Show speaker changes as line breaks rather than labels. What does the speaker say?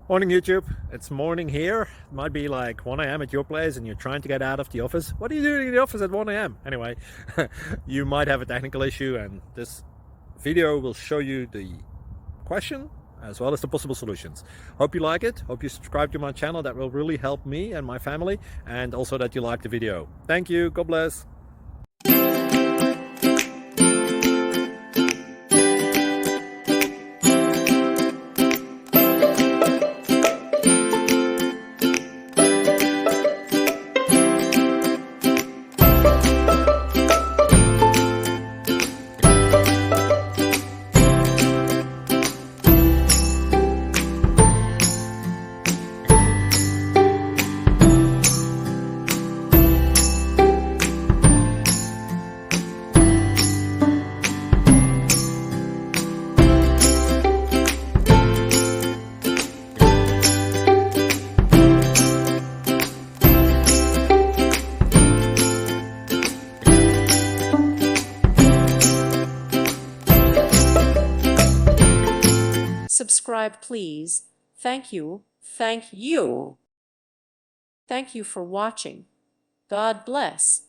Morning YouTube, it's morning here. It might be like 1 a.m. at your place and you're trying to get out of the office. What are you doing in the office at 1 a.m.? Anyway, you might have a technical issue and this video will show you the question as well as the possible solutions. Hope you like it, hope you subscribe to my channel. That will really help me and my family, and also that you like the video. Thank you, God bless.
Subscribe, please. Thank you. Thank you. Thank you for watching. God bless.